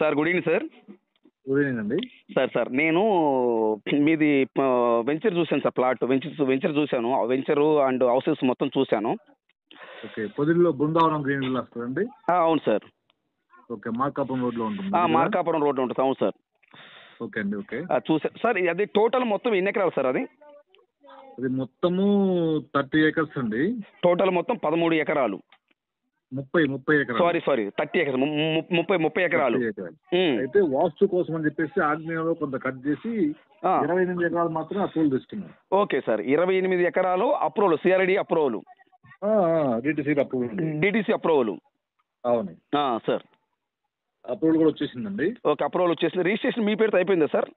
Sir good evening sir. Good evening అండి. Sir నేను మీది వెంచర్ చూశాను సార్. ప్లాట్ వెంచర్ చూశాను. వెంచరు అండ్ హౌసెస్ మొత్తం చూశాను. ఓకే, పొదిలిలో బృందావనం గ్రీన్ విల్లాస్ కదండి? అవును సార్. ఓకే, మార్కాపురం రోడ్లో ఉంటుంది. మార్కాపురం రోడ్లో ఉంటుంది. అవును సార్. ఓకే అండి. ఓకే, చూసాను సార్. అది టోటల్ మొత్తం ఎన్ని ఎకరాలు సార్? అది మొత్తము 30 acres అండి. టోటల్ మొత్తం 13 ఎకరాలు. 30 ఎకరాలు. సారీ 30 ఎకరాలు. 30 ఎకరాలు. అయితే వాస్తు కోసం అని చెప్పేసి ఆగ్నేయంలో కొంత కట్ చేసి 28 ఎకరాలు మాత్రం అప్రూవల్ తీసుకున్నాం. ఓకే సార్, 28 ఎకరాలు approval. CRD approval, DTC approval. అవును సార్. అప్రూవల్ కూడా వచ్చేసిందండి. ఓకే, అప్రూవల్ వచ్చేసింది. రిజిస్ట్రేషన్ మీ పేరుతో అయిపోయిందా సార్?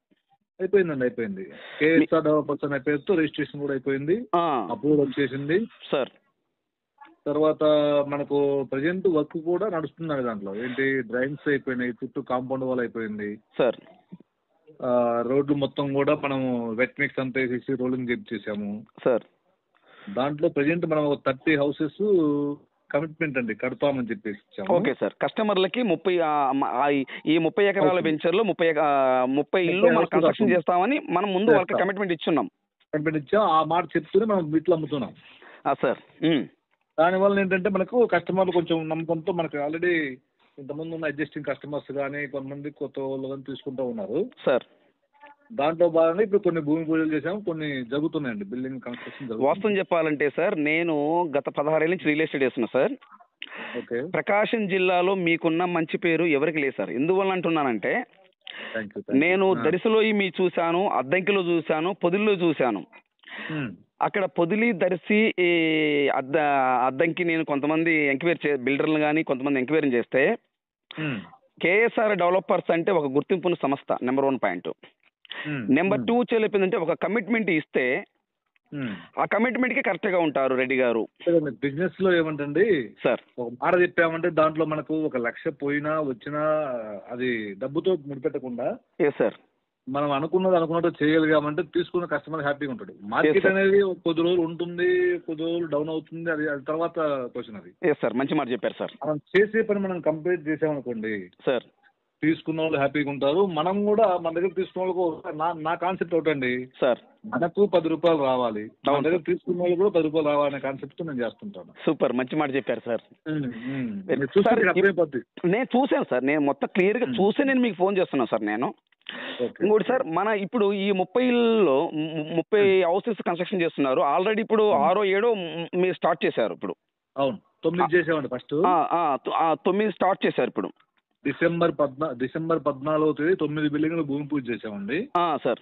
అయిపోయింది. కేఎస్ఆర్ డెవలపర్స్ అనే పేరుతో రిజిస్ట్రేషన్ కూడా అయిపోయింది. అప్రూవల్ వచ్చేసింది సార్. తర్వాత మనకు ప్రజెంట్ వర్క్ కూడా నడుస్తుంది దాంట్లో. ఏంటి, డ్రైన్స్ అయిపోయినాయి, చుట్టూ కాంపౌండ్ వాల్ అయిపోయింది సార్. రోడ్లు మొత్తం కూడా మనము వెట్ మిక్స్ అంతా వేసేసి రోలింగ్ చేసాము సార్. దాంట్లో ప్రజెంట్ మనం 30 houses కమిట్మెంట్ అండి కడతామని చెప్పేసి. Okay sir. కస్టమర్లకి 30 ఎకరాల వెంచర్లో 30 ఇల్లు మనం కన్స్ట్రక్షన్ చేస్తామని మనం ముందు వాళ్ళకి కమిట్మెంట్ ఇచ్చున్నాం. ఆ మాట చెప్తూనే మనం వీటిలో అమ్ముతున్నాం సార్. దానివల్ల ఏంటంటే మనకు కస్టమర్లు కొంచెం నమ్మకంతో మనకు ఆల్రెడీ ఇంతకుముందు ఉన్న అడ్జస్టింగ్ కస్టమర్స్ కానీ కొంతమంది కొత్త వాళ్ళు కానీ తీసుకుంటూ ఉన్నారు సార్. దాంట్లో భాగంగా ఇప్పుడు కొన్ని భూమి పూజలు చేసాము, కొన్ని జరుగుతున్నాయండి బిల్డింగ్ కన్స్ట్రక్షన్. వాస్తవం చెప్పాలంటే సార్, నేను గత 16 ఏళ్ళ నుంచి రియల్ ఎస్టేట్ చేస్తున్నా సార్. ఓకే. ప్రకాశం జిల్లాలో మీకున్న మంచి పేరు ఎవరికి లేదు సార్. ఎందువల్ల అంటున్నానంటే, నేను దరిసిలో మీ చూశాను, అద్దంకిలో చూశాను, పొదిలిలో చూశాను. అక్కడ పొదిలి, దర్శి, అద్దంకి నేను కొంతమంది ఎంక్వైరీ బిల్డర్లు కానీ కొంతమంది ఎంక్వైరీ చేస్తే కేఎస్ఆర్ డెవలపర్స్ అంటే ఒక గుర్తింపున్న సంస్థ. Number 1 point. నెంబర్ 2 చెప్పిందంటే ఒక కమిట్మెంట్ ఇస్తే ఆ కమిట్మెంట్ కి కరెక్ట్ గా ఉంటారు రెడ్డి గారు. బిజినెస్ లో ఏమంటండి సార్, ఒక మాట చెప్పామంటే దాంట్లో మనకు 1 లక్ష పోయినా వచ్చినా అది డబ్బుతో ముడిపెట్టకుండా సార్ మనం అనుకున్నట్టు చేయగలిగామంటే తీసుకున్న కస్టమర్ హ్యాపీగా ఉంటాడు. మార్కెట్ అనేది కొద్ది రోజులు ఉంటుంది, కొద్ది రోజులు డౌన్ అవుతుంది, అది తర్వాత క్వశ్చన్. అది సార్ మంచి మాట చెప్పారు సార్. మనం చేసే పని మనం కంప్లీట్ చేసామనుకోండి సార్, తీసుకున్న వాళ్ళు హ్యాపీగా ఉంటారు. మనం కూడా మన దగ్గర తీసుకున్న వాళ్ళకు నా కాన్సెప్ట్ ఒకటండి సార్, మనకు 10 రూపాయలు రావాలి, మన దగ్గర తీసుకున్న వాళ్ళు కూడా 10 రూపాయలు రావాలనే కాన్సెప్ట్ నేను చేస్తుంటాను. సూపర్, మంచి మాట చెప్పారు సార్. నేను చూసాను సార్, నేను మొత్తం క్లియర్ గా చూసి నేను మీకు ఫోన్ చేస్తున్నాను సార్. నేను ఇంకోటి సార్, మన ఇప్పుడు ఈ 30 హౌసెస్ కన్స్ట్రక్షన్ చేస్తున్నారు. ఆల్రెడీ ఇప్పుడు 6 7 మీరు స్టార్ట్ చేశారు. ఇప్పుడు అవును 9 చేసామండి. ఫస్ట్ 9 స్టార్ట్ చేశారు. ఇప్పుడు డిసెంబర్ 14వ తేదీ 9 బిల్డింగ్లు భూమి పూజ చేసామండి సార్.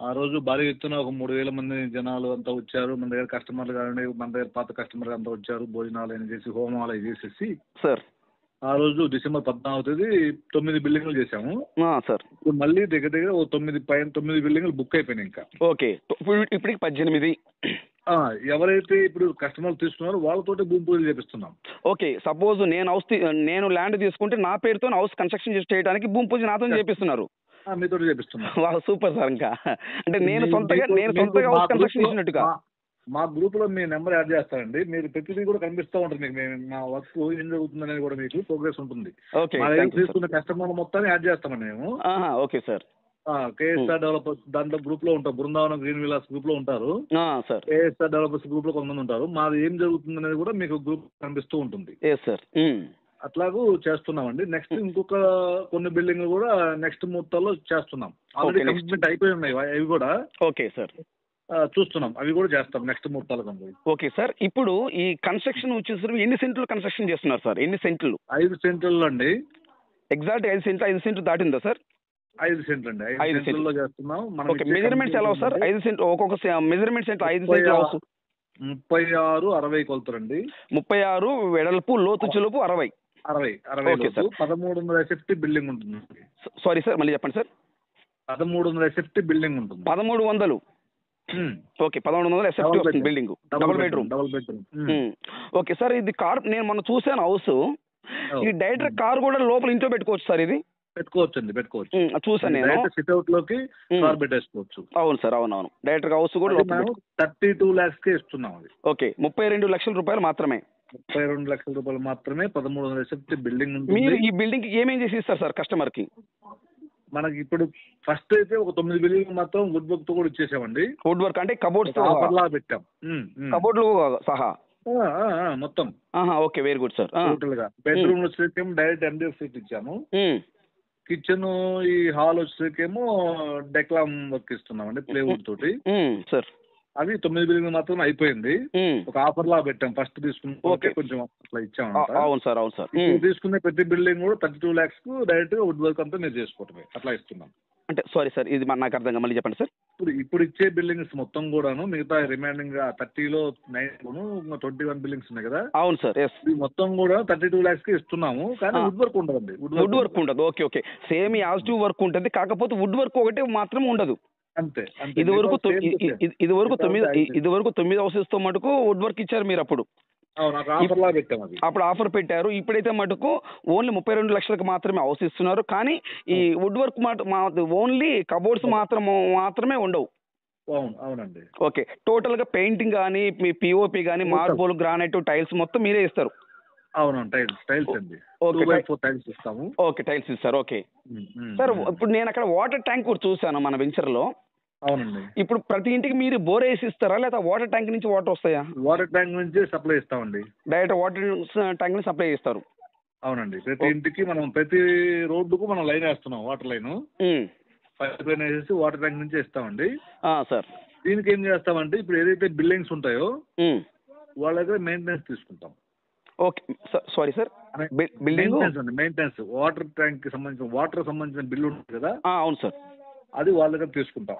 ఆ రోజు భారీ ఎత్తున ఒక 3000 మంది జనాలు అంతా వచ్చారు. మన దగ్గర కస్టమర్లు కానీ మన దగ్గర పాత కస్టమర్లు అంతా వచ్చారు. భోజనాలు అయినా చేసి హోమాలు చేసేసి సార్ ఆ రోజు డిసెంబర్ 14వ తేదీ 9 బిల్డింగ్లు చేసాము సార్. ఇప్పుడు మళ్ళీ దగ్గర 9 బిల్డింగ్లు బుక్ అయిపోయినాయి ఇంకా. ఓకే, ఇప్పటికి 18. ఎవరైతే ఇప్పుడు కస్టమర్లు తీసుకున్నారో వాళ్ళతోటి భూమి పూజలు చేపిస్తున్నాం. ఓకే, సపోజ్ నేను ల్యాండ్ తీసుకుంటే నా పేరుతో హౌస్ కన్స్ట్రక్షన్ చేయడానికి భూమి పూజ నాతో చేపిస్తున్నారు. మీతో చేపిస్తున్నారు. Super sir. ఇంకా అంటే నేను సొంతగా హౌస్ కన్స్ట్రక్షన్ చేసినట్టుగా మా గ్రూప్ లో మీ నెంబర్ యాడ్ చేస్తారండి. మీరు ప్రతిదీ కూడా కనిపిస్తూ ఉంటుంది మీకు. మా వర్క్ ఏం జరుగుతుంది అనేది కూడా మీకు ప్రోగ్రెస్ ఉంటుంది. తీసుకున్న కస్టమర్ మొత్తాన్ని యాడ్ చేస్తామండి మేము. Okay sir. కేఎస్ఆర్ డెవలపర్స్ దాంట్లో గ్రూప్ లో ఉంటారు. బృందావనం గ్రీన్ విల్లాస్ గ్రూప్ లో ఉంటారు. కేఎస్ఆర్ డెవలపర్స్ గ్రూప్ లో కొంతమంది ఉంటారు. మాది ఏం జరుగుతుంది అనేది కూడా మీకు గ్రూప్ కనిపిస్తూ ఉంటుంది. అట్లాగూ చేస్తున్నామండి. నెక్స్ట్ ఇంకొక కొన్ని బిల్డింగ్లు కూడా నెక్స్ట్ ముహూర్తాల్లో చేస్తున్నాం. ఆల్రెడీ కమిట్మెంట్ అయిపోయి ఉన్నాయి అవి కూడా. ఓకే సార్, చూస్తున్నాం, అవి కూడా చేస్తాం నెక్స్ట్ ముహూర్తాలు. Okay sir. ఇప్పుడు ఈ కన్స్ట్రక్షన్ వచ్చేసరికి ఎన్ని సెంట్లు కన్స్ట్రక్షన్ చేస్తున్నారు సార్? ఎన్ని సెంట్లు? 5 సెంట్లు అండి. ఎగ్జాక్ట్ 5 సెంట్లు దాటిందా సార్? 5 సెంట్లు అండి. 5 సెంట్లో చేస్తున్నాం. మెజర్మెంట్స్ ఎలా సార్? 5 సెంట్లు ఒక్కొక్క మెజర్మెంట్స్ ఎంత? 5 సెంట్లు 36 60 కొలుతారండి. 36 వెడల్పు, లోతు చెలుపు 60. Okay sir. 1300 SFT బిల్డింగ్ ఉంటుంది. సారీ సార్, మళ్ళీ చెప్పండి సార్. 1300 SFT బిల్డింగ్ ఉంటుంది. 1300. ఓకే, 1100 SFT వస్తుంది building. Double bedroom. Okay sir. ఇది కార్ నేను మొన్న చూసాను హౌస్. ఈ డైరెక్టర్ కార్ కూడా లోపల ఇంట్లో పెట్టుకోవచ్చు సార్? ఇది పెట్టుకోవచ్చు. చూసాను నేను. సిట్అవుట్ లోకి కార్ పెట్టేసుకోవచ్చు. అవును సార్, అవునవును. డైరెక్టర్ హౌస్ కూడా 32 lakhs కే ఇస్తున్నాం. అది ఓకే, 32 లక్షల రూపాయలు మాత్రమే. 32 లక్షల రూపాయలు మాత్రమే 1300 SFT బిల్డింగ్ ఉంటుంది. మీరు ఈ బిల్డింగ్ ఏమేం చేసి ఇస్తారు సార్ కస్టమర్ కి? మనకి ఇప్పుడు ఫస్ట్ అయితే ఒక 9 బిల్డింగ్ మాత్రం వుడ్ వర్క్ తో కూడా ఇచ్చేసామండి. వుడ్ వర్క్ అంటే కబోర్డ్స్ ఆఫర్ లా పెట్టాం. కబోర్డ్లు సహా మొత్తం. Okay, very good sir. Total గా బెడ్రూమ్ వచ్చేకేమో డైరెక్ట్ MDF సీట్ ఇచ్చాము. కిచెన్ ఈ హాల్ వచ్చేకేమో డెక్లామ్ వర్క్ ఇస్తున్నామండి ప్లేవుడ్ తోటి సార్. అవి 9 బిల్డింగ్ మాత్రం అయిపోయింది. ఒక ఆఫర్ లా పెట్టాం. ఫస్ట్ తీసుకుంటే కొంచెం అట్లా ఇచ్చాము. అవును సార్, అవును సార్. తీసుకునే ప్రతి బిల్డింగ్ కూడా 32 lakhs కు డైరెక్ట్ వుడ్ వర్క్ అంతా మీరు చేసుకోవటమే అట్లా ఇస్తున్నాం. అంటే సారీ సార్, ఇది నాకు అర్థం మళ్ళీ చెప్పండి సార్. ఇప్పుడు ఇచ్చే బిల్డింగ్స్ మొత్తం కూడాను మిగతా రిమైనింగ్ 30లో 9 21 బిల్డింగ్స్ ఉన్నాయి కదా. అవును సార్. మొత్తం కూడా 32 lakhs కి ఇస్తున్నాము. కానీ వుడ్ వర్క్ ఉండదండి. వుడ్ వర్క్ ఉండదు. ఓకే ఓకే, సేమ్ యాజిటివ్ వర్క్ ఉంటుంది, కాకపోతే వుడ్ వర్క్ ఒకటి మాత్రం ఉండదు. అంతే. ఇది వరకు 9 హౌసెస్ తో మటుకు వుడ్ వర్క్ ఇచ్చారు మీరు అప్పుడు. అప్పుడు ఆఫర్ పెట్టారు. ఇప్పుడైతే మటుకు ఓన్లీ 32 లక్షలకు మాత్రమే హౌస్ ఇస్తున్నారు. కానీ ఈ వుడ్ వర్క్ ఓన్లీ కబోర్డ్స్ మాత్రమే ఉండవు. అవునండి. ఓకే, టోటల్ గా పెయింటింగ్ కానీ మీ పిఓపి కానీ మార్బుల్ గ్రానైట్ టైల్స్ మొత్తం మీరే ఇస్తారు. అవును, టైల్స్ అండి. టైల్స్ ఇస్తాము. ఓకే, టైల్స్ ఇస్తారు. ఓకే సార్, ఇప్పుడు నేను అక్కడ వాటర్ ట్యాంక్ కూడా చూసాను మన వెంచర్ లో. అవునండి. ఇప్పుడు ప్రతి ఇంటికి మీరు బోర్ వేసి ఇస్తారా, లేదా వాటర్ ట్యాంక్ నుంచి వాటర్ వస్తాయా? వాటర్ ట్యాంక్ నుంచి సప్లై ఇస్తామండి. డైరెక్ట్ వాటర్ ట్యాంక్ నుంచి సప్లై చేస్తారు. అవునండి. ప్రతి ఇంటికి మనం ప్రతి రోడ్డుకు మనం లైన్ వేస్తున్నాం. వాటర్ లైన్ పైప్ లైన్ వేసేసి వాటర్ ట్యాంక్ నుంచి ఇస్తామండి. సార్, దీనికి ఏం చేస్తామంటే ఇప్పుడు ఏదైతే బిల్డింగ్స్ ఉంటాయో వాళ్ళ దగ్గర మెయింటెనెన్స్ తీసుకుంటాం. Okay sorry sir, maintenance water tank కి సంబంధించిన బిల్లు ఉంటుంది కదా. అవును సార్. అది వాళ్ళ దగ్గర తీసుకుంటాం.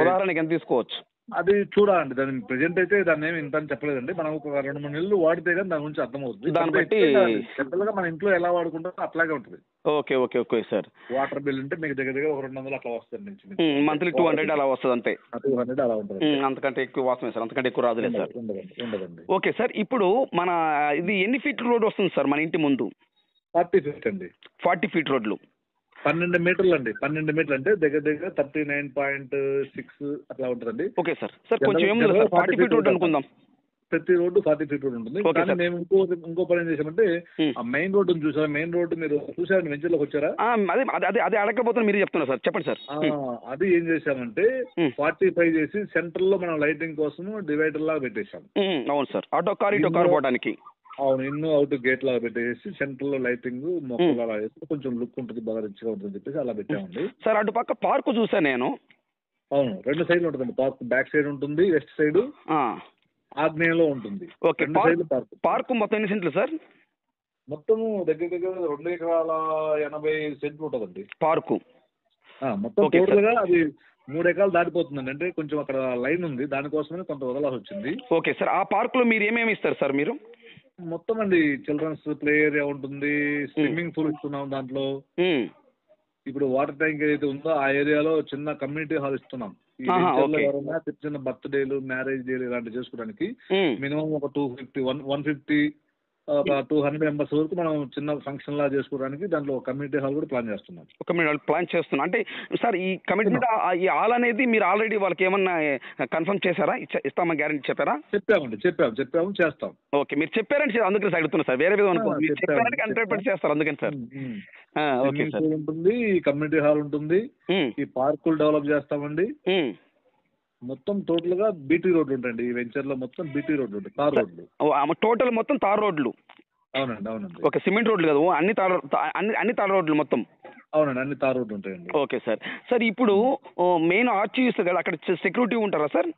ఉదాహరణకి ఎంత తీసుకోవచ్చు? అది చూడాలండి. దాని ప్రెజెంట్ అయితే దాన్ని ఏమి ఇంత అని చెప్పలేదండి. మనం ఒక 2-3 నెలలు వాడితే కానీ దాని గురించి అర్థమవుతుంది. దాన్ని బట్టి జనరల్ గా మన ఇంట్లో ఎలా వాడుకుంటారో అట్లాగే ఉంటుంది. Okay okay okay sir. Water bill అంటే మీకు దగ్గర 200 అట్లా వస్తుంది. మంత్లీ 200 అలా వస్తుంది అంతే. 200 అలా ఉంటుంది. అంతకంటే ఎక్కువ వాసమే సార్, అంతకంటే ఎక్కువ రాదులేదు సార్. ఉండదండి. ఓకే సార్, ఇప్పుడు మన ఇది ఎన్ని ఫీట్ రోడ్ వస్తుంది సార్ మన ఇంటి ముందు? 40 feet అండి. 40 feet రోడ్లు 12 మీటర్లు అండి. 12 మీటర్లు అంటే దగ్గర 39.6 అట్లా ఉంటుందండి. Okay sir. సార్ కొంచెం 40 feet రోడ్ అనుకుందాం. ప్రతి రోడ్డు 40 feet రోడ్ ఉంటుంది. కానీ మేము ఇంకో పని ఏం చేసామంటే ఆ మెయిన్ రోడ్డు చూసారా? మెయిన్ రోడ్డు మీరు చూసారండి, వెంచర్లోకి వచ్చారా? అదే అడగకపోతే మీరు చెప్తున్నారు సార్, చెప్పండి సార్. అది ఏం చేసామంటే 45 చేసి సెంటర్ లో మనం లైటింగ్ కోసం డివైడర్ లాగా పెట్టేసాం. అవును సార్, ఆటో కార్ ఇటో కార్ పోవడానికి. అవును, ఇన్ను అవుట్ గేట్ లాగా పెట్టేసి సెంటర్ లో లైటింగ్ మొక్కలు అలా వేస్తే కొంచెం లుక్ ఉంటుంది, బాగా రిచ్గా ఉంటుంది చెప్పేసి అలా పెట్టామండి. సార్ అటు పక్క పార్క్ చూసాను నేను. అవును, 2 సైడ్లు ఉంటుందండి పార్క్. బ్యాక్ సైడ్ ఉంటుంది, వెస్ట్ సైడ్ ఆగ్నేయంలో ఉంటుంది. ఓకే, పార్క్ మొత్తం ఎన్ని సెంట్లు సార్? మొత్తము దగ్గర 2 ఎకరాల 80 సెంట్లు ఉంటుందండి పార్కు. మొత్తం టోటల్ గా అది 3 ఎకరాలు దాటిపోతుందండి. అంటే కొంచెం అక్కడ లైన్ ఉంది, దానికోసమే కొంత వదలాల్సి వచ్చింది. ఓకే సార్, ఆ పార్క్ లో మీరు ఏమేమి ఇస్తారు సార్? మీరు మొత్తం అండి చిల్డ్రన్స్ ప్లే ఏరియా ఉంటుంది, స్విమ్మింగ్ పూల్ ఇస్తున్నాం దాంట్లో. ఇప్పుడు వాటర్ ట్యాంక్ ఏదైతే ఉందో ఆ ఏరియాలో చిన్న కమ్యూనిటీ హాల్ ఇస్తున్నాం. ఎవరైనా చిన్న బర్త్డేలు, మ్యారేజ్ డేలు ఇలాంటివి చేసుకోవడానికి మినిమం ఒక 250 150 200 మెంబర్స్ వరకు మనం చిన్న ఫంక్షన్ లా చేసుకోవడానికి దాంట్లో కమ్యూనిటీ హాల్ కూడా ప్లాన్ చేస్తున్నాం. ప్లాన్ చేస్తున్నాం. అంటే సార్ ఈ కమిట్మెంట్ ఈ హాల్ అనేది మీరు ఆల్రెడీ వాళ్ళకి ఏమన్నా కన్ఫర్మ్ చేశారా? ఇస్తామని గ్యారెంటీ చెప్పారా? చెప్పామండి, చెప్పాము చేస్తాం. ఓకే, మీరు చెప్పారంటే అందుకని అడుగుతున్నా సార్, వేరే విధంగా అనుకో. మీరు చెప్పారంటే 100% చేస్తారు అందుకని సార్. ఓకే సార్, ఉంటుంది, కమ్యూనిటీ హాల్ ఉంటుంది, ఈ పార్కులు డెవలప్ చేస్తామండి. మొత్తం టోటల్ గా బీటీ రోడ్లు ఉంటాయండి ఈ వెంచర్ లో. మొత్తం బీటీ రోడ్లు ఉంటాయి, తార్ రోడ్లు. టోటల్ మొత్తం తార్ రోడ్లు? అవునండి. ఓకే, సిమెంట్ రోడ్లు కదా, అన్ని తార్ రోడ్లు మొత్తం? అవునండి, అన్ని తార్ రోడ్లు ఉంటాయండి. Okay sir. సార్ ఇప్పుడు మెయిన్ ఆర్చ్ చూస్తారు కదా, అక్కడ సెక్యూరిటీ ఉంటారా సార్?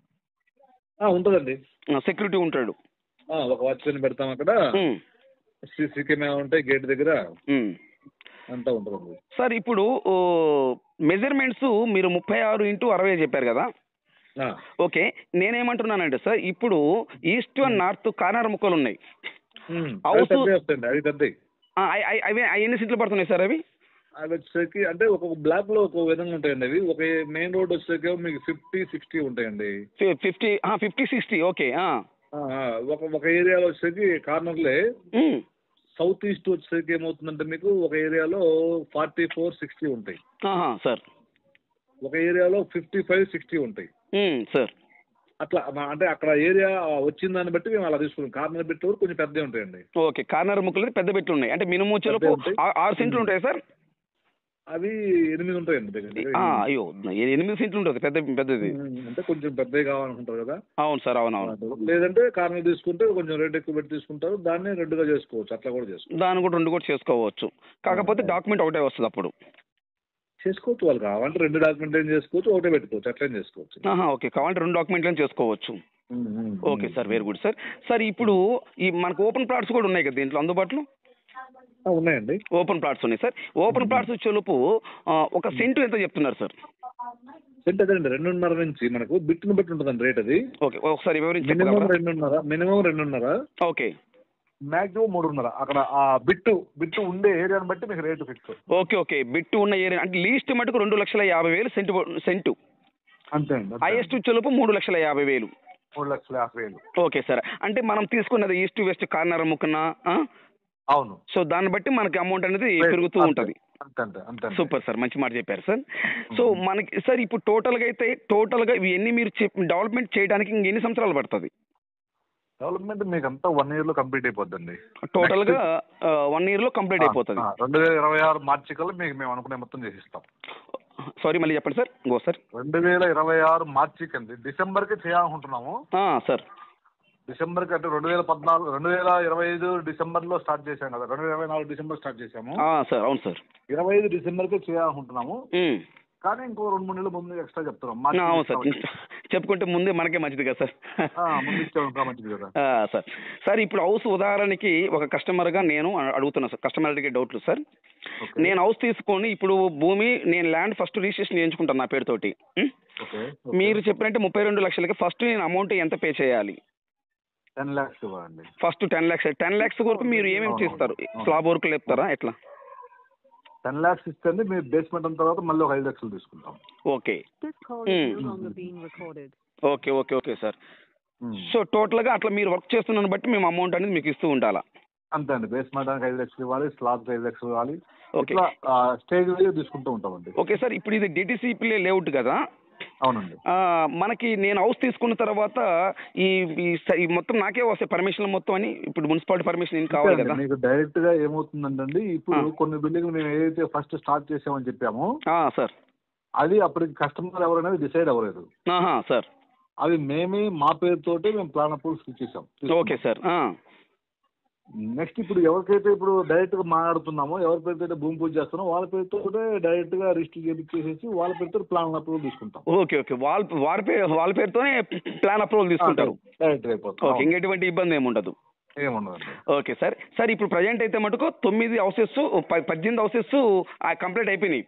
ఉంటుందండి, సెక్యూరిటీ ఉంటాడు. ఒక వాచ్మెన్ పెడతాం అక్కడ. సీసీ కెమెరా ఉంటాయి గేట్ దగ్గర, అంతా ఉంటుంది. సార్ ఇప్పుడు మెజర్మెంట్స్ మీరు 36x60 చెప్పారు కదా. ఓకే, నేనేమంటున్నానంటే సార్, ఇప్పుడు ఈస్ట్ అండ్ నార్త్ కార్నర్ ముక్కలు ఉన్నాయి. అవి ఎన్ని సీట్లు పడుతున్నాయి సార్? అవి వచ్చేసరికి అంటే ఒక్కొక్క బ్లాక్ లో ఒక విధంగా ఉంటాయండి. అవి ఒక మెయిన్ రోడ్ వచ్చేసరికి మీకు 50-60 ఉంటాయండి. 50-60. ఓకే, ఒక ఏరియాలో వచ్చేసరికి కార్నర్లే సౌత్ ఈస్ట్ వచ్చేసరికి ఏమవుతుందంటే మీకు ఒక ఏరియాలో 44-60 ఉంటాయి సార్. ఒక ఏరియాలో 55-60 ఉంటాయి సార్. అట్లా అంటే అక్కడ ఏరియా వచ్చిన దాన్ని బట్టి మేము అలా తీసుకుంటాం. కార్నర్ బిట్ వరకు కొంచెం పెద్దవి ఉంటాయండి. ఓకే, కార్నర్ ముక్కలు పెద్ద బిట్లు ఉన్నాయి. అంటే మినిమం చెలుపు 6 సెంట్లు ఉంటాయి సార్. అవి 8 ఉంటాయండి దగ్గర. అయ్యో, 8 సెంట్లు ఉంటుంది పెద్దది. అంటే కొంచెం పెద్దవి కావాలనుకుంటారు కదా. అవును సార్, అవునవును. లేదంటే కార్నర్ తీసుకుంటే కొంచెం రేట్ ఎక్కువ పెట్టి తీసుకుంటారు, దాన్ని 2గా చేసుకోవచ్చు, అట్లా కూడా చేసుకోవచ్చు. దాన్ని కూడా 2 కూడా చేసుకోవచ్చు. కాకపోతే డాక్యుమెంట్ ఒకటే వస్తుంది అప్పుడు. చేసుకోవచ్చు, వాళ్ళు కావాలంటే 2 డాక్యుమెంట్ చేసుకోవచ్చు, ఒకటే పెట్టుకోవచ్చు, అట్లా చేసుకోవచ్చు. ఓకే, కావాలంటే 2 డాక్యుమెంట్లను చేసుకోవచ్చు. Okay sir, very good sir. Sir ఇప్పుడు ఈ మనకు ఓపెన్ ప్లాట్స్ కూడా ఉన్నాయి కదా దీంట్లో అందుబాటులో? ఉన్నాయండి, ఓపెన్ ప్లాట్స్ ఉన్నాయి సార్. ఓపెన్ ప్లాట్స్ చెలుపు ఒక సెంటు ఎంత చెప్తున్నారు సార్? సెంట్ అదేండి 2.5 నుంచి మనకు బిట్టును బట్టి ఉంటుందండి రేట్ అది. ఓకే, ఒకసారి వివరించి. మినిమం 2.5. Okay, maximum 3.5. అక్కడ ఆ బిట్టు ఉండే ఏరియాని బట్టి మీకు రేటు ఫిక్స్. ఓకే, బిట్టు ఉన్న ఏరియా అంటే లీస్ట్ మటుకు 2,50,000 సెంటు. అంతే అండి. హైయెస్ట్ చెలుపు 3,50,000. 3,50,000. ఓకే సార్, అంటే మనం తీసుకున్నది ఈస్ట్ వెస్ట్ కార్నర్ ముక్కన. అవును. సో దాన్ని బట్టి మనకి అమౌంట్ అనేది పెరుగుతూ ఉంటుంది. సూపర్ సార్, మంచి మాట చెప్పారు సార్. సో మనకి సార్ ఇప్పుడు టోటల్గా ఇవన్నీ మీరు డెవలప్మెంట్ చేయడానికి ఇంకెన్ని సంవత్సరాలు పడుతుంది? డెవలప్మెంట్ మీకు అంతా 1 year లో కంప్లీట్ అయిపోద్దండి. టోటల్గా 1 year లో కంప్లీట్ అయిపోతుంది. 2026 మార్చి కల్లా మీకు మేము అనుకునే మొత్తం చేసిస్తాం. సారీ, మళ్ళీ చెప్పండి సార్. సార్ 2026 మార్చి కండి, డిసెంబర్కి చేయాలనుకుంటున్నాము సార్. డిసెంబర్కి అంటే 2025 డిసెంబర్లో స్టార్ట్ చేశాం కదా, 2024 డిసెంబర్ స్టార్ట్ చేశాము సార్. అవును సార్, 25 డిసెంబర్కి చేయాలనుకుంటున్నాము. కానీ ఇంకో 2-3 నెలల ముందు ఎక్స్ట్రా చెప్తున్నాం. అవును సార్, చెప్పుకుంటే ముందే మనకే మంచిది కదా సార్. ముందు ఇచ్చే మంచిది కదా సార్. సార్ ఇప్పుడు హౌస్ ఉదాహరణకి ఒక కస్టమర్గా నేను అడుగుతున్నా సార్, కస్టమర్ అడిగే డౌట్లు సార్. నేను హౌస్ తీసుకొని ఇప్పుడు భూమి నేను ల్యాండ్ ఫస్ట్ రిజిస్ట్రేషన్ చేయించుకుంటాను నా పేరుతోటి. మీరు చెప్పినట్టే 32 లక్షలకి ఫస్ట్ నేను అమౌంట్ ఎంత పే చేయాలి? 10 lakhs ఇవ్వండి. First 10 lakhs. 10 lakhs వరకు మీరు ఏమేమి చేస్తారు? స్లాబ్ వర్క్ లేపుతారా ఎట్లా? 10 lakhs ఇస్తుంది, మీరు బేస్మెంట్ అయిన తర్వాత మళ్ళీ ఒక 5 lakhs తీసుకుంటాం. Okay okay sir. సో టోటల్గా అట్లా మీరు వర్క్ చేస్తున్నాను బట్టి మేము అమౌంట్ అనేది మీకు ఇస్తూ ఉండాలా? అంతే అండి, బేస్మెంట్ 5 lakhs ఇవ్వాలి, స్లాబ్ 5 lakhs ఇవ్వాలి. ఓకే, స్టేజ్ వైజ్ తీసుకుంటూ ఉంటామండి. ఓకే సార్, ఇప్పుడు ఇది డిటిసిపి లేఅవుట్ కదా? అవునండి. మనకి నేను హౌస్ తీసుకున్న తర్వాత ఈ మొత్తం నాకే వస్తాయి పర్మిషన్ మొత్తం అని? ఇప్పుడు మున్సిపాలిటీ పర్మిషన్ ఏం కావాలి కదా? మీకు డైరెక్ట్ గా ఏమవుతుందండి, ఇప్పుడు కొన్ని బిల్డింగ్ మేము ఏదైతే ఫస్ట్ స్టార్ట్ చేసామని చెప్పామో సార్, అది అప్పటికి కస్టమర్ ఎవరనేది డిసైడ్ అవ్వలేదు సార్. అది మేమే మా పేరుతోటి మేము ప్లాన్ అప్రూవల్స్ ఇచ్చేసాం. Okay sir. నెక్స్ట్ ఇప్పుడు ఎవరికైతే ఇప్పుడు డైరెక్ట్ గా మాట్లాడుతున్నామో, ఎవరి పేరుతో భూమి పూజ చేస్తున్నామో వాళ్ళ పేరుతో డైరెక్ట్ గా రిజిస్టర్ చేసేసి వాళ్ళ పేరుతో ప్లాన్ అప్రూవల్ తీసుకుంటాం. ఓకే, వాళ్ళ పేరుతోనే ప్లాన్ అప్రూవల్ తీసుకుంటారు. డైరెక్ట్ అయిపోతుంది. ఓకే, ఇంకెటువంటి ఇబ్బంది ఏముండదు. Okay sir. సార్ ఇప్పుడు ప్రజెంట్ అయితే మటుకు 9 హౌసెస్ 18 హౌసెస్ కంప్లీట్ అయిపోయినాయి.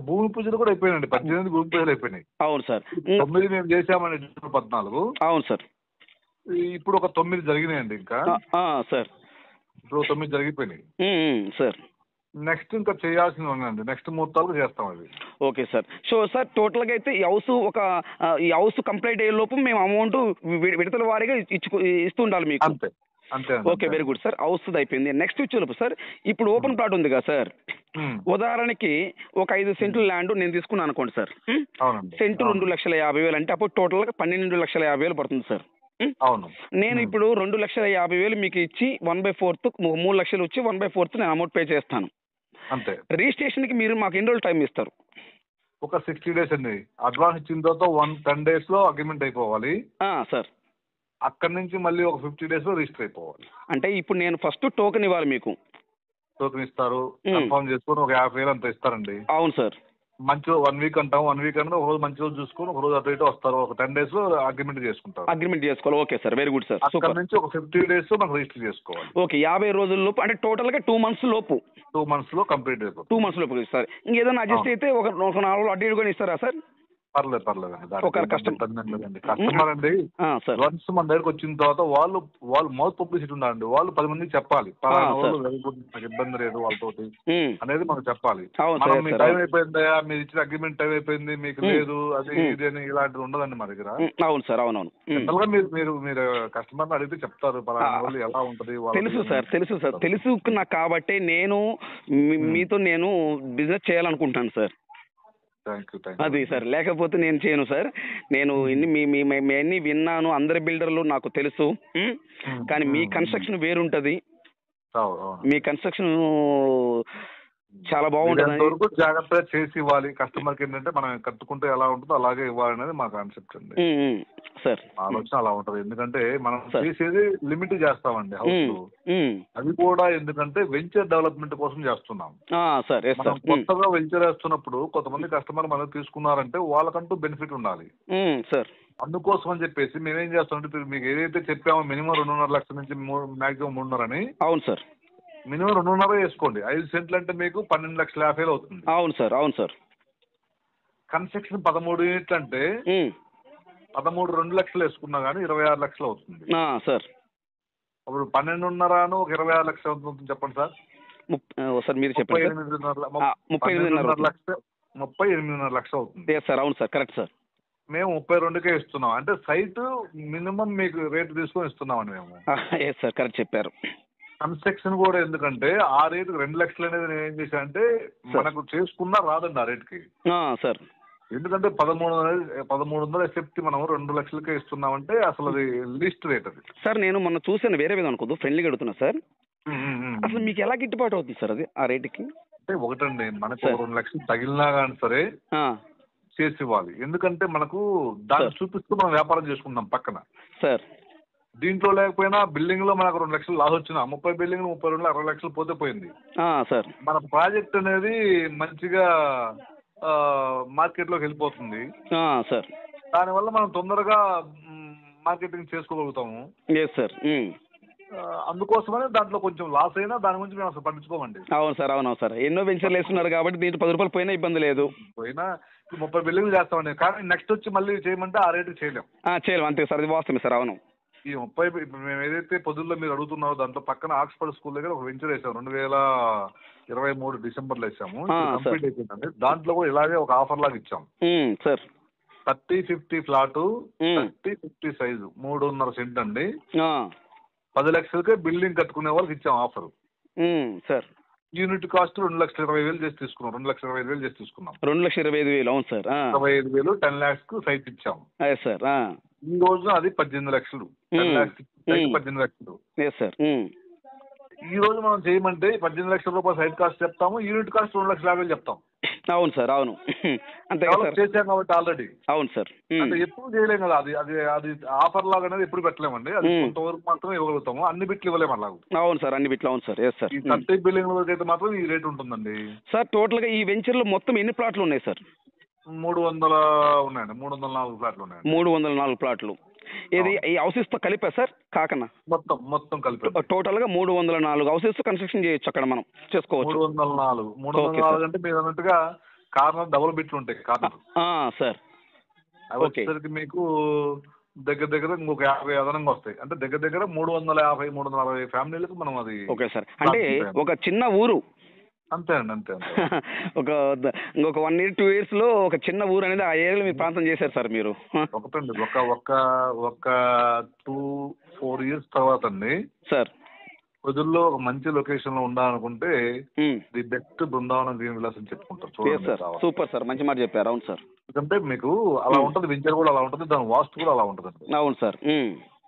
భూమి పూజలు కూడా అయిపోయినాయండి, 18 భూమి పూజలు అయిపోయినాయి. అవును సార్. 9 మేము చేసామండి December 14. అవును సార్. ఇప్పుడు ఒక 9 జరిగినాయండి ఇంకా సార్. ఇప్పుడు 9 జరిగిపోయినాయి సార్. నెక్స్ట్ ఇంకా చేయాల్సింది ఉందండి, నెక్స్ట్ ముహూర్తాలు చేస్తాం అది. Okay sir. సో సార్ టోటల్గా అయితే ఈ హౌస్ కంప్లీట్ అయ్యే లోపు మేము అమౌంట్ విడతల వారీగా ఇస్తూ ఉండాలి మీకు? అంతే అంతే. Okay, very good sir. House అయిపోయింది. నెక్స్ట్ వచ్చేలోపు సార్ ఇప్పుడు ఓపెన్ ప్లాట్ ఉంది కదా సార్, ఉదాహరణకి ఒక 5 సెంట్లు ల్యాండ్ నేను తీసుకున్నాను అనుకోండి సార్. సెంటు 2,50,000 అంటే అప్పుడు టోటల్గా 12,50,000 పడుతుంది సార్. అవును. నేను ఇప్పుడు 2,50,000 మీకు ఇచ్చి 1/4 3 లక్షలు వచ్చి 1/4 నేను అమౌంట్ పే చేస్తాను. అంతే. రిజిస్ట్రేషన్కి మీరు మాకు ఎన్ని రోజులు టైం ఇస్తారు? ఒక 60 days అండి. అడ్వాన్స్ ఇచ్చిన తర్వాత 10 days లో అగ్రిమెంట్ అయిపోవాలి సార్. అక్కడి నుంచి మళ్ళీ ఒక 50 days లో రిజిస్టర్ అయిపోవాలి. అంటే ఇప్పుడు నేను ఫస్ట్ టోకెన్ ఇవ్వాలి మీకు? టోకెన్ ఇస్తారు, కన్ఫర్మ్ చేసుకొని ఒక 50,000 అంత ఇస్తారండి. అవును సార్. మంచి 1 week అంటాం, 1 week అంటే ఒక రోజు మంచి రోజు చూసుకొని ఒక రోజు అటు ఇటు వస్తారు, ఒక 10 days లో అగ్రిమెంట్ చేసుకుంటారు. అగ్రిమెంట్ చేసుకోవాలి. Okay sir, very good sir. అక్కడ నుంచి ఒక 50 days మనం రిజిస్టర్ చేసుకోవాలి. ఓకే, 50 రోజుల లోపు అంటే టోటల్గా 2 months లోపు. 2 months లో కంప్లీట్ అయిపోతుంది. 2 months లోపు ఇస్తారు. ఇంకేదైనా అడ్జస్ట్ అయితే ఒక 4 రోజులు అటు ఇటు కూడా ఇస్తారా సార్? పర్లేదండి. ఒక కస్టమర్ అండి వన్స్ మన దగ్గరకు వచ్చిన తర్వాత వాళ్ళు మౌత్ పబ్లిసిటీ ఉండాలండి. వాళ్ళు 10 మందికి చెప్పాలి, నాకు ఇబ్బంది లేదు వాళ్ళతోటి అనేది మనం చెప్పాలి. మీ టైం అయిపోయిందయా, మీరు ఇచ్చిన అగ్రిమెంట్ టైం అయిపోయింది, మీకు లేదు అది ఇది అని ఇలాంటివి ఉండదండి మా దగ్గర. అవును సార్, అవునవును. జనరల్ గా మీరు కస్టమర్ అడిగితే చెప్తారు వాళ్ళు ఎలా ఉంటది. తెలుసు సార్, తెలుసు నాకు. కాబట్టి నేను మీతో బిజినెస్ చేయాలనుకుంటాను సార్. అది సార్, లేకపోతే నేను చేయను సార్. నేను మీ అన్ని విన్నాను, అందరి బిల్డర్లు నాకు తెలుసు. కానీ మీ కన్స్ట్రక్షన్ వేరుంటది. మీ కన్స్ట్రక్షన్ చాలా బాగుంటుంది. వరకు జాగ్రత్తగా చేసి ఇవ్వాలి కస్టమర్కి. ఏంటంటే మనం కట్టుకుంటే ఎలా ఉంటుందో అలాగే ఇవ్వాలనేది మా కాన్సెప్ట్ అండి. సార్ ఆలోచన అలా ఉంటది. ఎందుకంటే మనం చేసేది లిమిట్ చేస్తామండి హౌస్. అది కూడా ఎందుకంటే వెంచర్ డెవలప్మెంట్ కోసం చేస్తున్నాం సార్. కొత్తగా వెంచర్ వేస్తున్నప్పుడు కొంతమంది కస్టమర్ మనం తీసుకున్నారంటే వాళ్ళకంటూ బెనిఫిట్ ఉండాలి సార్. అందుకోసం అని చెప్పేసి మేమేం చేస్తామంటే మీకు ఏదైతే చెప్పామో మినిమం 2.5 లక్షల నుంచి మాక్సిమం 3.5 అని. అవును సార్. మినిమం 2.5 వేసుకోండి. 5 సెంట్లు అంటే మీకు 12,50,000 అవుతుంది. అవును సార్. అవును సార్. కన్స్ట్రక్షన్ 13 యూనిట్లు అంటే 13 2 లక్షలు వేసుకున్నా కానీ 26 లక్షలు అవుతుంది సార్. అప్పుడు 12.5 ఒక 26 లక్షలు అవుతుంది చెప్పండి సార్. సార్ మీరు చెప్పండి. 38.5 లక్షలు అవుతుంది సార్. అవును సార్, కరెక్ట్ సార్. మేము 32కే ఇస్తున్నాం. అంటే సైట్ మినిమం మీకు రేటు తీసుకొని ఇస్తున్నామండి మేము. సార్ కరెక్ట్ చెప్పారు. కన్స్ట్రక్షన్ కూడా ఎందుకంటే ఆ రేటు 2 లక్షలు అనేది నేను ఏం చేశాను అంటే మనకు చేసుకున్నా రాదండి ఆ రేటుకి సార్. ఎందుకంటే 1300 ఎఫెక్ట్ మనం 2 లక్షలకే ఇస్తున్నామంటే అసలు అది లీస్ట్ రేట్ అది. సార్ నేను మొన్న చూసాను, వేరే విధంగా అనుకోదు, ఫ్రెండ్లీగా అడుగుతున్నా సార్. అసలు మీకు ఎలా గిట్టుబాటు అవుతుంది సార్ అది ఆ రేటుకి? అంటే ఒకటండి, మనకు 2 లక్షలు తగిలినా కానీ సరే చేసి ఇవ్వాలి. ఎందుకంటే మనకు దాన్ని చూపిస్తూ మనం వ్యాపారం చేసుకుందాం పక్కన సార్. దీంట్లో లేకపోయినా బిల్డింగ్ లో మనకు 2 లక్షలు లాస్ వచ్చిన 30 బిల్డింగ్ 32 60 లక్షలు పోతే పోయింది సార్. మన ప్రాజెక్ట్ అనేది మంచిగా మార్కెట్ లోకి వెళ్ళిపోతుంది సార్. దానివల్ల మనం తొందరగా మార్కెటింగ్ చేసుకోగలుగుతాము సార్. అందుకోసమనే దాంట్లో కొంచెం లాస్ అయినా దాని గురించి మేము అసలు పట్టించుకోమండి. అవును సార్. అవునవును సార్. ఎన్నో వెంచర్లు వేస్తున్నారు కాబట్టి దీంట్లో 10 రూపాయలు పోయినా ఇబ్బంది లేదు. పోయినా 30 బిల్డింగ్లు చేస్తామండి. కానీ నెక్స్ట్ వచ్చి మళ్ళీ చేయమంటే ఆ రేటు చేయలేం. అంతే సార్, అది వాస్తవమే సార్. అవును. ఈ 30 మేము ఏదైతే పొద్దుల్లో మీరు అడుగుతున్నారో దాంట్లో పక్కన ఆక్స్ఫర్డ్ స్కూల్ దగ్గర ఒక వెంచర్ వేసాము. 2023 డిసెంబర్లో వేసాము. కంప్లీట్ అయిపోయిందండి. దాంట్లో కూడా ఇలాగే ఒక ఆఫర్ లాగా ఇచ్చాము సార్. 30-50 ఫ్లాట్ 30-50 సైజు 3.5 సెంట్ అండి. 10 లక్షలకే బిల్డింగ్ కట్టుకునే వాళ్ళకి ఇచ్చాం ఆఫర్ సార్. యూనిట్ కాస్ట్ 2,20,000 చేసి తీసుకున్నాం. 2,25,000 చేసి తీసుకున్నాం. 2,25,000. అవును సార్. 25,000 10 lakhs కు సైట్ ఇచ్చాం సార్. ఈ రోజు అది 18 లక్షలు. 10 lakhs 18 లక్షలు సార్. ఈ రోజు మనం చేయమంటే 18 లక్షల రూపాయలు సైట్ కాస్ట్ చెప్తాము, యూనిట్ కాస్ట్ 2,50,000 చెప్తాం. అవును సార్. అవును. అంతే చేసాం కాబట్టి ఆల్రెడీ. అవును సార్. అంటే ఎప్పుడు చేయలేం కదా. అది అది అది ఆఫర్ లాగా అనేది ఎప్పుడు పెట్టలేమండి. అది కొంతవరకు మాత్రమే ఇవ్వగలుగుతాము. అన్ని బిట్లు ఇవ్వలేము అలాగ. అవును సార్, అన్ని బిట్లు. అవును సార్. సార్. ఈ 30 బిల్డింగ్ వరకు అయితే మాత్రం ఈ రేట్ ఉంటుందండి సార్. టోటల్ గా ఈ వెంచర్ లో మొత్తం ఎన్ని ప్లాట్లు ఉన్నాయి సార్? 300 ఉన్నాయండి. 304 ఫ్లాట్లు ఉన్నాయండి. 304 ప్లాట్లు. ఇది ఈ హౌసెస్ తో కలిపా సార్? కాకనా మొత్తం కలిపి టోటల్ గా 304 హౌసెస్ కన్స్ట్రక్షన్ చేయొచ్చు అక్కడ, మనం చేసుకోవచ్చు. 304 అంటే మీరు అన్నట్టుగా కార్నర్ డబుల్ బిట్లు ఉంటాయి కార్నర్ సార్. వచ్చేసరికి మీకు దగ్గర ఇంకొక 50 అదనంగా వస్తాయి. అంటే దగ్గర 350-360 ఫ్యామిలీలకు మనం అది. Okay sir. అంటే ఒక చిన్న ఊరు. అంతే అండి. అంతే ఇంకొక 1 year 2 years లో ఒక చిన్న ఊరు అనేది ఆ ఏరియాలో మీరు ప్రాంతం చేశారు సార్ మీరు. ఒకటండి ఒక 2-4 years తర్వాత అండి సార్ వదుల్లో ఒక మంచి లొకేషన్ లో ఉండాలనుకుంటే the best Brindavanam green Vilas అని చెప్పుకుంటారు. సూపర్ సార్, మంచి మాట చెప్పారు. అవును సార్. ఎందుకంటే మీకు అలా ఉంటుంది, వెంచర్ కూడా అలా ఉంటుంది, దాని వాస్తు కూడా అలా ఉంటుంది. అవును సార్.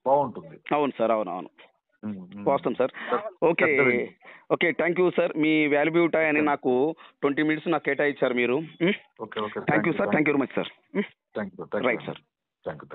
బాగుంటుంది. అవును సార్. అవును. వాస్తవం sir. Okay thank you sir. Me valuable time అని నాకు 20 minutes నాకు కేటాయించారు మీరు. Thank you sir. Thank you very much sir. Thank you. Right sir. Thank you.